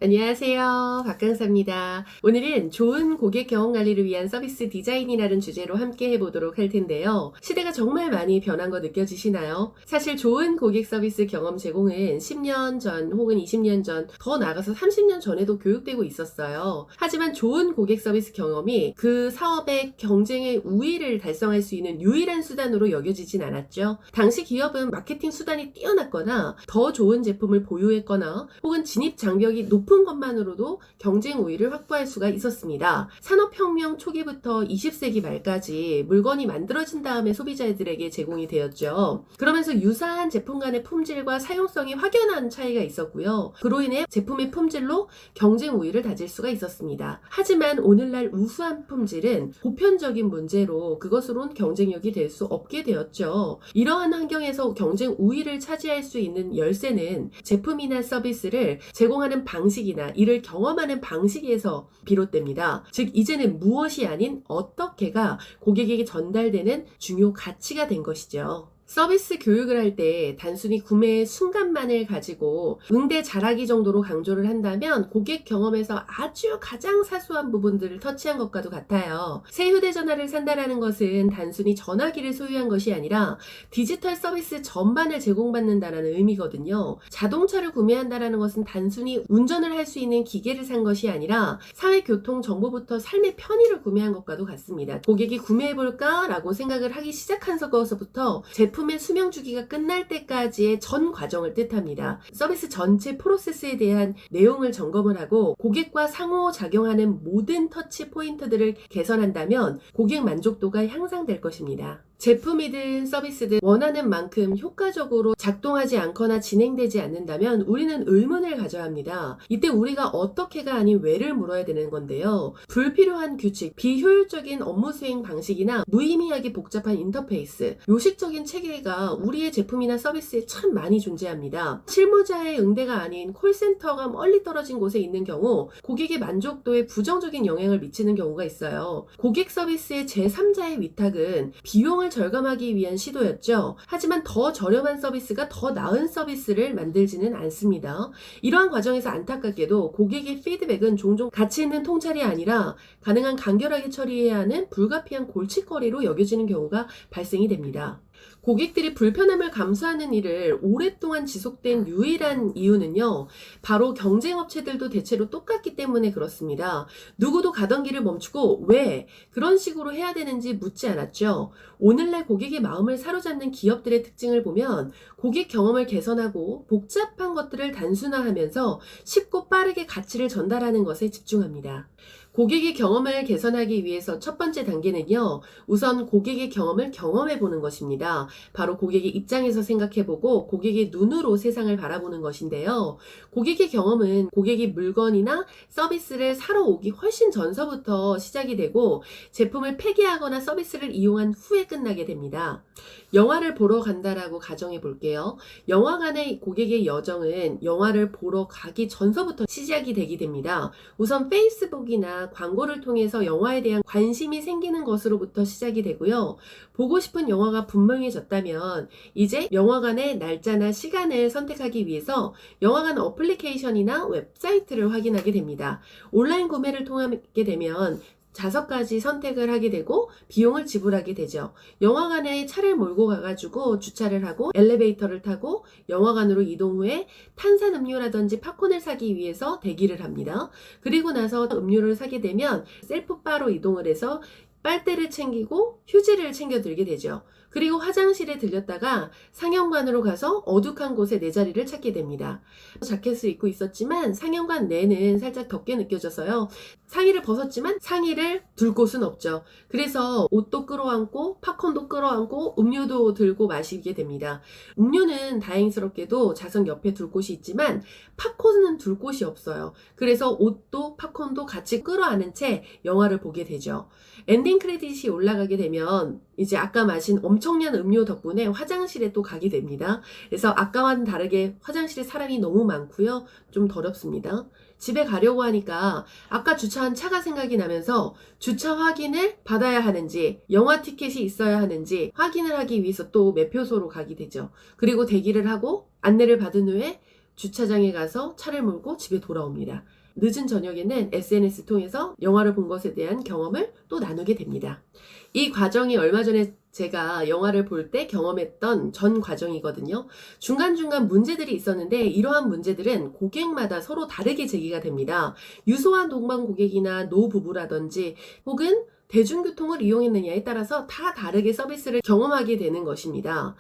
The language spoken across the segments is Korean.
안녕하세요. 박강사입니다. 오늘은 좋은 고객 경험 관리를 위한 서비스 디자인이라는 주제로 함께 해보도록 할 텐데요. 시대가 정말 많이 변한 거 느껴지시나요? 사실 좋은 고객 서비스 경험 제공은 10년 전 혹은 20년 전, 더 나아가서 30년 전에도 교육되고 있었어요. 하지만 좋은 고객 서비스 경험이 그 사업의 경쟁의 우위를 달성할 수 있는 유일한 수단으로 여겨지진 않았죠. 당시 기업은 마케팅 수단이 뛰어났거나 더 좋은 제품을 보유했거나 혹은 진입 장벽이 높은 것만으로도 경쟁 우위를 확보할 수가 있었습니다. 산업혁명 초기부터 20세기 말까지 물건이 만들어진 다음에 소비자들에게 제공이 되었죠. 그러면서 유사한 제품 간의 품질과 사용성이 확연한 차이가 있었고요. 그로 인해 제품의 품질로 경쟁 우위를 다질 수가 있었습니다. 하지만 오늘날 우수한 품질은 보편적인 문제로 그것으론 경쟁력이 될 수 없게 되었죠. 이러한 환경에서 경쟁 우위를 차지할 수 있는 열쇠는 제품이나 서비스를 제공하는 방식이나 이를 경험하는 방식에서 비롯됩니다. 즉 이제는 무엇이 아닌 어떻게가 고객에게 전달되는 중요 가치가 된 것이죠. 서비스 교육을 할 때 단순히 구매의 순간만을 가지고 응대 잘하기 정도로 강조를 한다면 고객 경험에서 아주 가장 사소한 부분들을 터치한 것과도 같아요. 새 휴대전화를 산다라는 것은 단순히 전화기를 소유한 것이 아니라 디지털 서비스 전반을 제공받는다라는 의미거든요. 자동차를 구매한다라는 것은 단순히 운전을 할 수 있는 기계를 산 것이 아니라 사회교통 정보부터 삶의 편의를 구매한 것과도 같습니다. 고객이 구매해볼까? 라고 생각을 하기 시작한 것부터 제품의 수명 주기가 끝날 때까지의 전 과정을 뜻합니다. 서비스 전체 프로세스에 대한 내용을 점검을 하고 고객과 상호작용하는 모든 터치 포인트들을 개선한다면 고객 만족도가 향상될 것입니다. 제품이든 서비스든 원하는 만큼 효과적으로 작동하지 않거나 진행되지 않는다면 우리는 의문을 가져야 합니다. 이때 우리가 어떻게가 아닌 왜를 물어야 되는 건데요. 불필요한 규칙, 비효율적인 업무 수행 방식이나 무의미하게 복잡한 인터페이스, 요식적인 체계가 우리의 제품이나 서비스에 참 많이 존재합니다. 실무자의 응대가 아닌 콜센터가 멀리 떨어진 곳에 있는 경우 고객의 만족도에 부정적인 영향을 미치는 경우가 있어요. 고객 서비스의 제3자의 위탁은 비용을 절감하기 위한 시도였죠. 하지만 더 저렴한 서비스가 더 나은 서비스를 만들지는 않습니다. 이러한 과정에서 안타깝게도 고객의 피드백은 종종 가치 있는 통찰이 아니라 가능한 간결하게 처리해야 하는 불가피한 골칫거리로 여겨지는 경우가 발생이 됩니다. 고객들이 불편함을 감수하는 일을 오랫동안 지속된 유일한 이유는요, 바로 경쟁업체들도 대체로 똑같기 때문에 그렇습니다. 누구도 가던 길을 멈추고 왜 그런 식으로 해야 되는지 묻지 않았죠. 오늘날 고객의 마음을 사로잡는 기업들의 특징을 보면 고객 경험을 개선하고 복잡한 것들을 단순화하면서 쉽고 빠르게 가치를 전달하는 것에 집중합니다. 고객의 경험을 개선하기 위해서 첫 번째 단계는요, 우선 고객의 경험을 경험해 보는 것입니다. 바로 고객의 입장에서 생각해보고 고객의 눈으로 세상을 바라보는 것인데요. 고객의 경험은 고객이 물건이나 서비스를 사러 오기 훨씬 전서부터 시작이 되고 제품을 폐기하거나 서비스를 이용한 후에 끝나게 됩니다. 영화를 보러 간다라고 가정해 볼게요. 영화관의 고객의 여정은 영화를 보러 가기 전서부터 시작이 되게 됩니다. 우선 페이스북이나 광고를 통해서 영화에 대한 관심이 생기는 것으로부터 시작이 되고요. 보고 싶은 영화가 분명해졌다면 이제 영화관의 날짜나 시간을 선택하기 위해서 영화관 어플리케이션이나 웹사이트를 확인하게 됩니다. 온라인 구매를 통하게 되면 좌석까지 선택을 하게 되고 비용을 지불하게 되죠. 영화관에 차를 몰고 가가지고 주차를 하고 엘리베이터를 타고 영화관으로 이동 후에 탄산음료라든지 팝콘을 사기 위해서 대기를 합니다. 그리고 나서 음료를 사게 되면 셀프바로 이동을 해서 빨대를 챙기고 휴지를 챙겨 들게 되죠. 그리고 화장실에 들렸다가 상영관으로 가서 어둑한 곳에 내 자리를 찾게 됩니다. 자켓을 입고 있었지만 상영관 내는 살짝 덥게 느껴져서요. 상의를 벗었지만 상의를 둘 곳은 없죠. 그래서 옷도 끌어안고 팝콘도 끌어안고 음료도 들고 마시게 됩니다. 음료는 다행스럽게도 좌석 옆에 둘 곳이 있지만 팝콘은 둘 곳이 없어요. 그래서 옷도 팝콘도 같이 끌어안은 채 영화를 보게 되죠. 엔딩 크레딧이 올라가게 되면 이제 아까 마신 엄청난 음료 덕분에 화장실에 또 가게 됩니다. 그래서 아까와는 다르게 화장실에 사람이 너무 많고요. 좀 더럽습니다. 집에 가려고 하니까 아까 주차한 차가 생각이 나면서 주차 확인을 받아야 하는지 영화 티켓이 있어야 하는지 확인을 하기 위해서 또 매표소로 가게 되죠. 그리고 대기를 하고 안내를 받은 후에 주차장에 가서 차를 몰고 집에 돌아옵니다. 늦은 저녁에는 SNS 통해서 영화를 본 것에 대한 경험을 또 나누게 됩니다. 이 과정이 얼마 전에 제가 영화를 볼 때 경험했던 전 과정이거든요. 중간중간 문제들이 있었는데 이러한 문제들은 고객마다 서로 다르게 제기가 됩니다. 유소한 동반 고객이나 노부부라든지 혹은 대중교통을 이용했느냐에 따라서 다 다르게 서비스를 경험하게 되는 것입니다.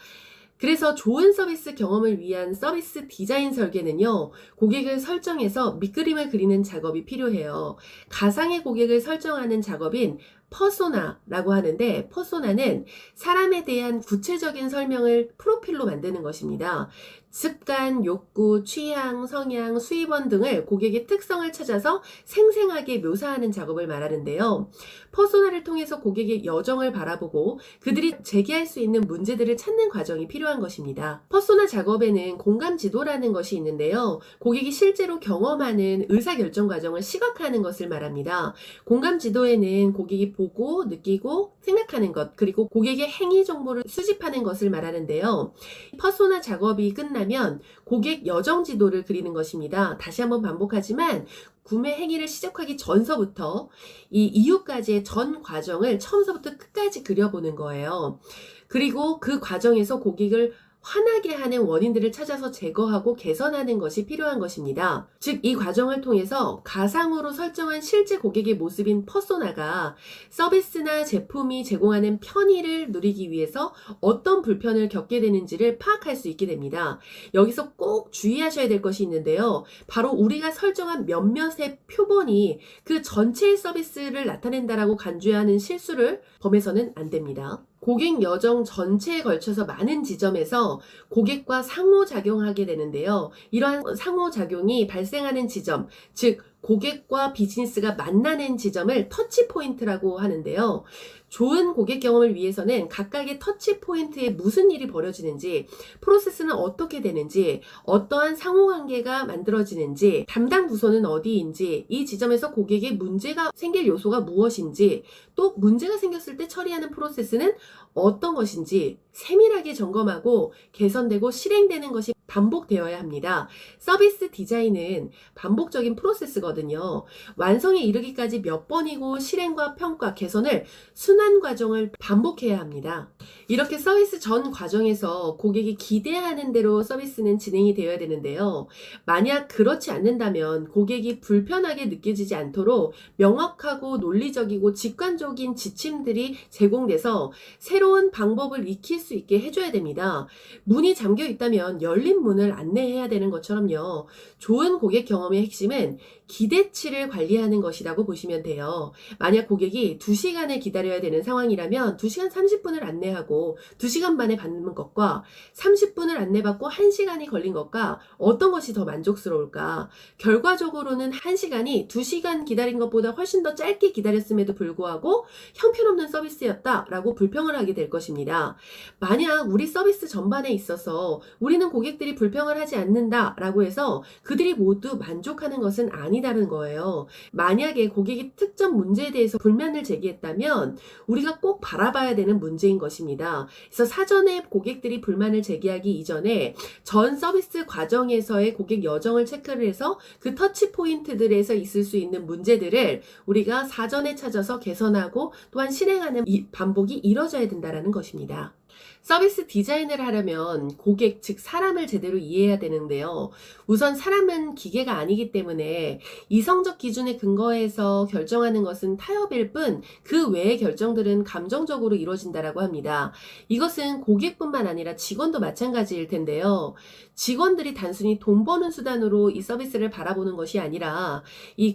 그래서 좋은 서비스 경험을 위한 서비스 디자인 설계는요, 고객을 설정해서 밑그림을 그리는 작업이 필요해요. 가상의 고객을 설정하는 작업인 퍼소나라고 하는데, 퍼소나는 사람에 대한 구체적인 설명을 프로필로 만드는 것입니다. 습관, 욕구, 취향, 성향, 수입원 등을 고객의 특성을 찾아서 생생하게 묘사하는 작업을 말하는데요. 퍼소나를 통해서 고객의 여정을 바라보고 그들이 제기할 수 있는 문제들을 찾는 과정이 필요한 것입니다. 퍼소나 작업에는 공감 지도라는 것이 있는데요. 고객이 실제로 경험하는 의사결정 과정을 시각화하는 것을 말합니다. 공감 지도에는 고객이 보고, 느끼고, 생각하는 것, 그리고 고객의 행위 정보를 수집하는 것을 말하는데요. 퍼소나 작업이 끝나면 고객 여정 지도를 그리는 것입니다. 다시 한번 반복하지만 구매 행위를 시작하기 전서부터 이 이후까지의 전 과정을 처음서부터 끝까지 그려보는 거예요. 그리고 그 과정에서 고객을 화나게 하는 원인들을 찾아서 제거하고 개선하는 것이 필요한 것입니다. 즉, 이 과정을 통해서 가상으로 설정한 실제 고객의 모습인 퍼소나가 서비스나 제품이 제공하는 편의를 누리기 위해서 어떤 불편을 겪게 되는지를 파악할 수 있게 됩니다. 여기서 꼭 주의하셔야 될 것이 있는데요. 바로 우리가 설정한 몇몇의 표본이 그 전체의 서비스를 나타낸다라고 간주하는 실수를 범해서는 안 됩니다. 고객 여정 전체에 걸쳐서 많은 지점에서 고객과 상호작용하게 되는데요. 이러한 상호작용이 발생하는 지점, 즉 고객과 비즈니스가 만나는 지점을 터치포인트라고 하는데요. 좋은 고객 경험을 위해서는 각각의 터치포인트에 무슨 일이 벌어지는지, 프로세스는 어떻게 되는지, 어떠한 상호관계가 만들어지는지, 담당 부서는 어디인지, 이 지점에서 고객의 문제가 생길 요소가 무엇인지, 또 문제가 생겼을 때 처리하는 프로세스는 어떤 것인지 세밀하게 점검하고 개선되고 실행되는 것이 반복되어야 합니다. 서비스 디자인은 반복적인 프로세스거든요. 완성에 이르기까지 몇 번이고 실행과 평가, 개선을 순환 과정을 반복해야 합니다. 이렇게 서비스 전 과정에서 고객이 기대하는 대로 서비스는 진행이 되어야 되는데요. 만약 그렇지 않는다면 고객이 불편하게 느껴지지 않도록 명확하고 논리적이고 직관적인 지침들이 제공돼서 새로운 방법을 익힐 수 있게 해줘야 됩니다. 문이 잠겨 있다면 열린 문을 안내해야 되는 것처럼요. 좋은 고객 경험의 핵심은 기대치를 관리하는 것이라고 보시면 돼요. 만약 고객이 2시간을 기다려야 되는 상황이라면 2시간 30분을 안내하고 2시간 반에 받는 것과 30분을 안내받고 1시간이 걸린 것과 어떤 것이 더 만족스러울까? 결과적으로는 1시간이 2시간 기다린 것보다 훨씬 더 짧게 기다렸음에도 불구하고 형편없는 서비스였다라고 불평을 하게 될 것입니다. 만약 우리 서비스 전반에 있어서 우리는 고객들이 불평을 하지 않는다라고 해서 그들이 모두 만족하는 것은 아니다는 거예요. 만약에 고객이 특정 문제에 대해서 불만을 제기했다면 우리가 꼭 바라봐야 되는 문제인 것입니다. 그래서 사전에 고객들이 불만을 제기하기 이전에 전 서비스 과정에서의 고객 여정을 체크를 해서 그 터치 포인트들에서 있을 수 있는 문제들을 우리가 사전에 찾아서 개선하고 또한 실행하는 반복이 이뤄져야 된다는 것입니다. 서비스 디자인을 하려면 고객, 즉 사람을 제대로 이해해야 되는데요. 우선 사람은 기계가 아니기 때문에 이성적 기준에 근거해서 결정하는 것은 타협일 뿐 그 외의 결정들은 감정적으로 이루어진다라고 합니다. 이것은 고객뿐만 아니라 직원도 마찬가지일 텐데요. 직원들이 단순히 돈 버는 수단으로 이 서비스를 바라보는 것이 아니라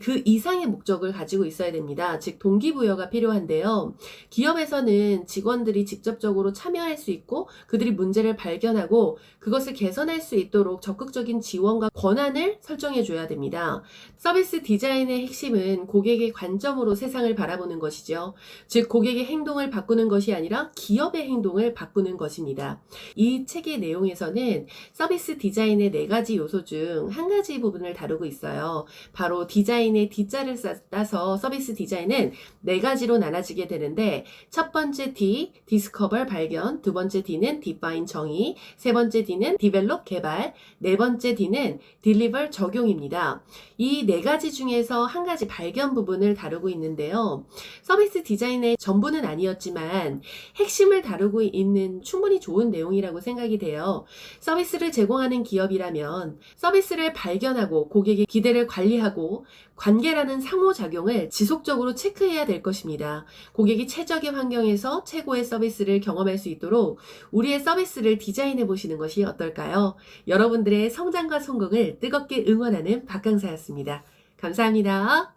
그 이상의 목적을 가지고 있어야 됩니다. 즉 동기부여가 필요한데요. 기업에서는 직원들이 직접적으로 참여할 수 있고 그들이 문제를 발견하고 그것을 개선할 수 있도록 적극적인 지원과 권한을 설정해 줘야 됩니다. 서비스 디자인의 핵심은 고객의 관점으로 세상을 바라보는 것이죠. 즉 고객의 행동을 바꾸는 것이 아니라 기업의 행동을 바꾸는 것입니다. 이 책의 내용에서는 서비스 디자인의 4가지 요소 중 한 가지 부분을 다루고 있어요. 바로 디자인의 D자를 따서 서비스 디자인은 4가지로 나눠지게 되는데 첫 번째 D, 디스커버 발견, 두 번째 D는 define 정의, 세 번째 D는 develop 개발, 네 번째 D는 deliver 적용입니다. 이 네 가지 중에서 한 가지 발견 부분을 다루고 있는데요. 서비스 디자인의 전부는 아니었지만 핵심을 다루고 있는 충분히 좋은 내용이라고 생각이 돼요. 서비스를 제공하는 기업이라면 서비스를 발견하고 고객의 기대를 관리하고 관계라는 상호작용을 지속적으로 체크해야 될 것입니다. 고객이 최적의 환경에서 최고의 서비스를 경험할 수 있도록 우리의 서비스를 디자인해 보시는 것이 어떨까요? 여러분들의 성장과 성공을 뜨겁게 응원하는 박강사였습니다. 감사합니다.